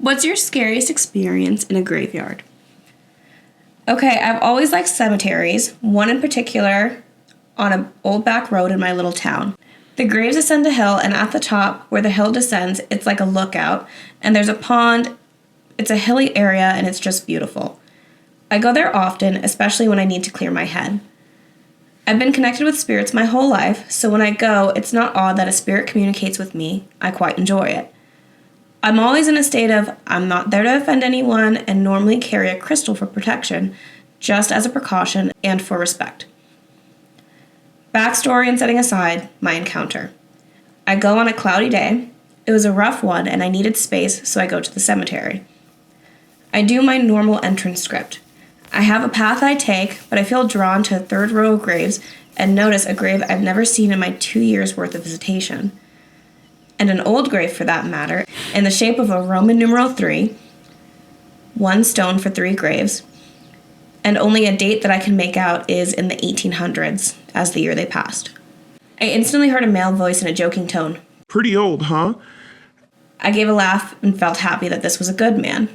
What's your scariest experience in a graveyard? Okay, I've always liked cemeteries, one in particular on an old back road in my little town. The graves ascend a hill, and at the top, where the hill descends, it's like a lookout, and there's a pond. It's a hilly area, and it's just beautiful. I go there often, especially when I need to clear my head. I've been connected with spirits my whole life, so when I go, it's not odd that a spirit communicates with me. I quite enjoy it. I'm always in a state of, I'm not there to offend anyone, and normally carry a crystal for protection, just as a precaution and for respect. Backstory and setting aside, my encounter. I go on a cloudy day. It was a rough one, and I needed space, so I go to the cemetery. I do my normal entrance script. I have a path I take, but I feel drawn to a third row of graves and notice a grave I've never seen in my 2 years' worth of visitation. And an old grave for that matter, in the shape of a Roman numeral 3, 1 stone for 3 graves, and only a date that I can make out is in the 1800s, as the year they passed. I instantly heard a male voice in a joking tone. Pretty old, huh? I gave a laugh and felt happy that this was a good man.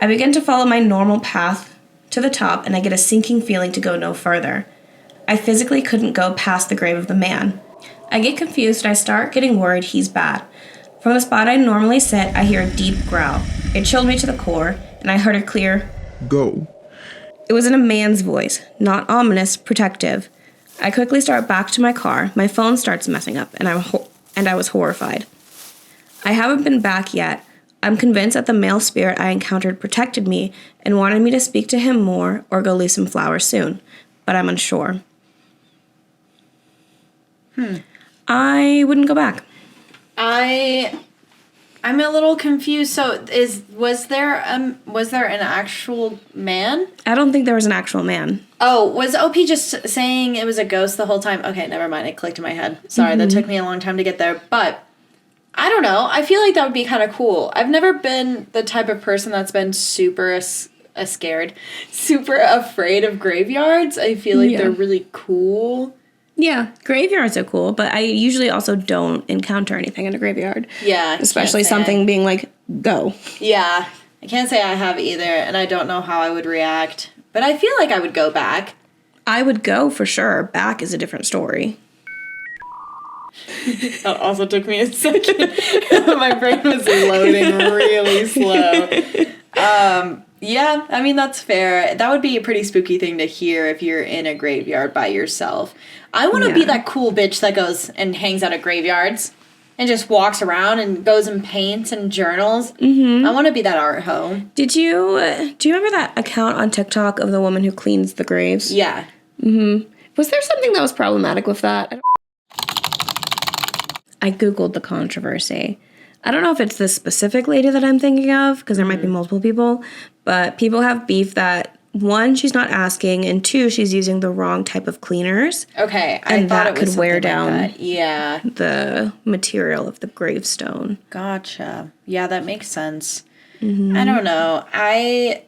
I begin to follow my normal path to the top, and I get a sinking feeling to go no further. I physically couldn't go past the grave of the man. I get confused and I start getting worried he's bad. From the spot I normally sit, I hear a deep growl. It chilled me to the core, and I heard a clear, "Go." It was in a man's voice, not ominous, protective. I quickly start back to my car. My phone starts messing up, and I was horrified. I haven't been back yet. I'm convinced that the male spirit I encountered protected me and wanted me to speak to him more or go leave some flowers soon, but I'm unsure. I wouldn't go back. I'm a little confused. So was there an actual man? I don't think there was an actual man. Oh, was OP just saying it was a ghost the whole time? Okay, never mind. It clicked in my head. Sorry, that took me a long time to get there. But I don't know. I feel like that would be kind of cool. I've never been the type of person that's been super scared, super afraid of graveyards. I feel like they're really cool. Yeah, graveyards are cool, but I usually also don't encounter anything in a graveyard. Yeah. Especially something being like, go. Yeah. I can't say I have either, and I don't know how I would react. But I feel like I would go back. I would go for sure. Back is a different story. That also took me a second. My brain was loading really slow. Yeah, I mean, that's fair. That would be a pretty spooky thing to hear if you're in a graveyard by yourself. I want to be that cool bitch that goes and hangs out at graveyards and just walks around and goes and paints and journals. I want to be that art hoe. Do you remember that account on TikTok of the woman who cleans the graves? Yeah. Was there something that was problematic with that? I Googled the controversy. I don't know if it's this specific lady that I'm thinking of, because there might be multiple people, but people have beef that, 1, she's not asking, and 2, she's using the wrong type of cleaners. Okay, and that could wear down yeah, the material of the gravestone. Gotcha. Yeah, that makes sense. I don't know. I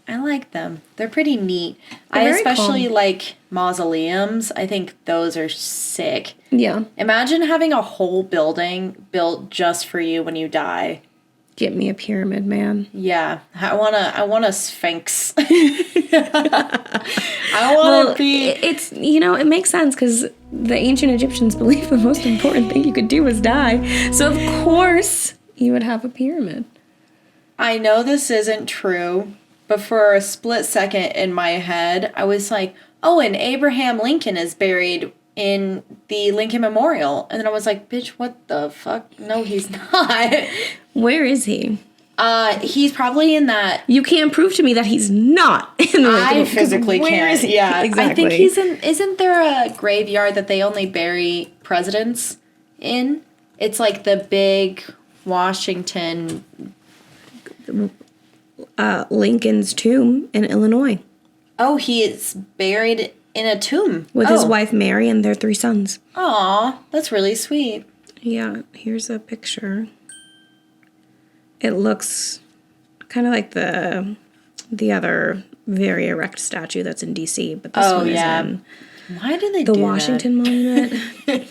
like them. They're pretty neat. I especially like mausoleums. I think those are sick. Yeah. Imagine having a whole building built just for you when you die. Get me a pyramid, man. Yeah. I want a sphinx. I want to be... It's, it makes sense because the ancient Egyptians believed the most important thing you could do was die. So, of course, you would have a pyramid. I know this isn't true, but for a split second in my head, I was like, oh, and Abraham Lincoln is buried in the Lincoln Memorial. And then I was like, bitch, what the fuck? No, he's not. Where is he? He's probably in that... You can't prove to me that he's not in the Lincoln. I physically can't. Yeah, exactly. I think he's in... Isn't there a graveyard that they only bury presidents in? It's like the big Washington... Lincoln's tomb in Illinois. Oh, he is buried in a tomb. With his wife Mary and their 3 sons. Aw, that's really sweet. Yeah, here's a picture. It looks kind of like the other very erect statue that's in D.C., but this one is in Why do they the do Washington that? Monument.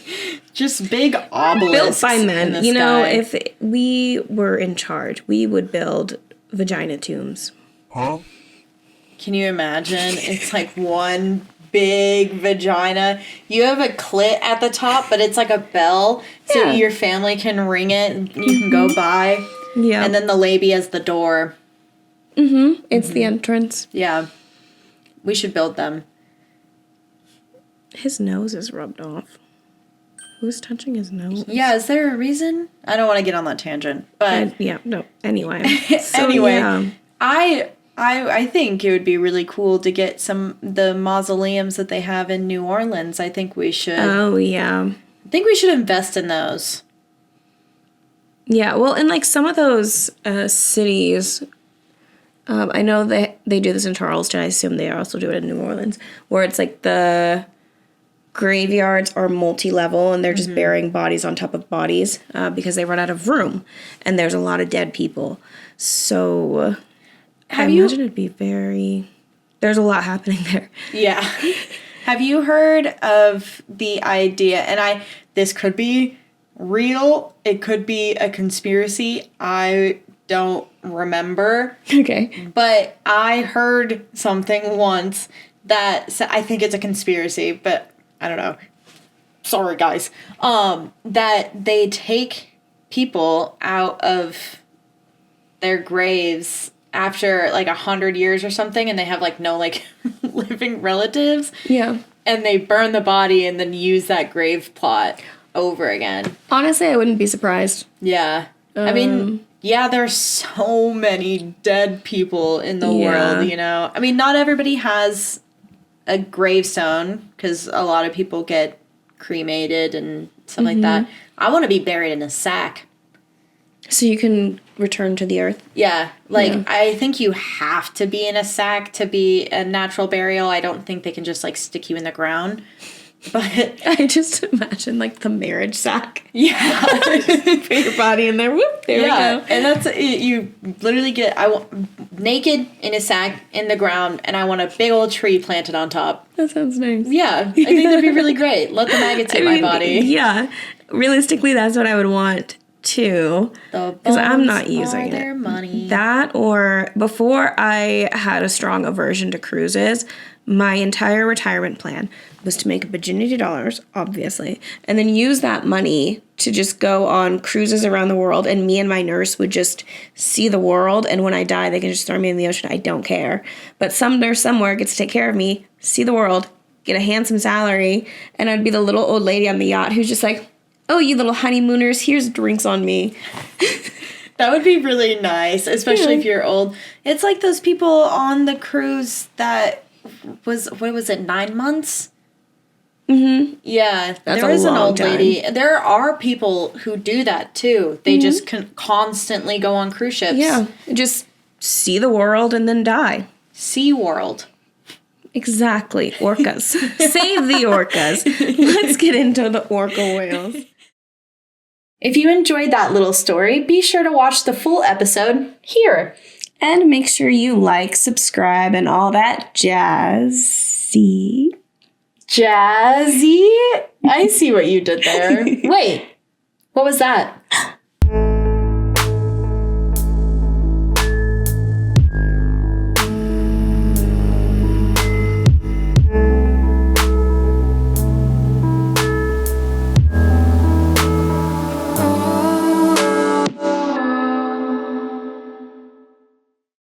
Just big obelisks built by in men. the You know, sky. if we were in charge, we would build vagina tombs. Can you imagine? It's like one big vagina. You have a clit at the top, but it's like a bell, so Yeah. your family can ring it and you can go by. Yeah. And then the labia is the door. It's the entrance. Yeah. We should build them. His nose is rubbed off. Who's touching his nose? Yeah, is there a reason? I don't want to get on that tangent, but Anyway. So, anyway, yeah. I think it would be really cool to get the mausoleums that they have in New Orleans. I think we should. Oh, yeah. I think we should invest in those. Yeah, well, in like some of those cities, I know they do this in Charleston. I assume they also do it in New Orleans, where it's like the graveyards are multi-level and they're just burying bodies on top of bodies because they run out of room and there's a lot of dead people. So I imagine it'd be there's a lot happening there. Yeah. Have you heard of the idea, and this could be real, it could be a conspiracy, I don't remember. Okay. But I heard something once that, I think it's a conspiracy, but I don't know. Sorry, guys. That they take people out of their graves after like 100 years or something, and they have like no like living relatives. Yeah. And they burn the body and then use that grave plot over again. Honestly, I wouldn't be surprised. Yeah. I mean, yeah, there's so many dead people in the world, you know? I mean, not everybody has a gravestone, because a lot of people get cremated and stuff like that. I want to be buried in a sack. So you can return to the earth? Yeah. I think you have to be in a sack to be a natural burial. I don't think they can just, like, stick you in the ground. But I just imagine, like, the marriage sack. Yeah. Put your body in there. Whoop, there we go. And that's, you literally get, naked in a sack in the ground, and I want a big old tree planted on top. That sounds nice. Yeah. I think that'd be really great. Let the maggots eat my body. Yeah. Realistically, that's what I would want, too. Because I'm not using their it. Money. That, or before I had a strong aversion to cruises, my entire retirement plan was to make a bajillion dollars, obviously, and then use that money to just go on cruises around the world, and me and my nurse would just see the world, and when I die, they can just throw me in the ocean. I don't care. But some nurse somewhere gets to take care of me, see the world, get a handsome salary, and I'd be the little old lady on the yacht who's just like, oh, you little honeymooners, here's drinks on me. That would be really nice, especially if you're old. It's like those people on the cruise that was, what was it, 9 months? Mm-hmm. Yeah, That's there was an old time. lady. There are people who do that too. They just constantly go on cruise ships. Yeah, just see the world and then die. Sea World. Exactly. Orcas. Save the orcas. Let's get into the orca whales. If you enjoyed that little story, be sure to watch the full episode here. And make sure you like, subscribe, and all that jazzy. Jazzy? I see what you did there. Wait, what was that?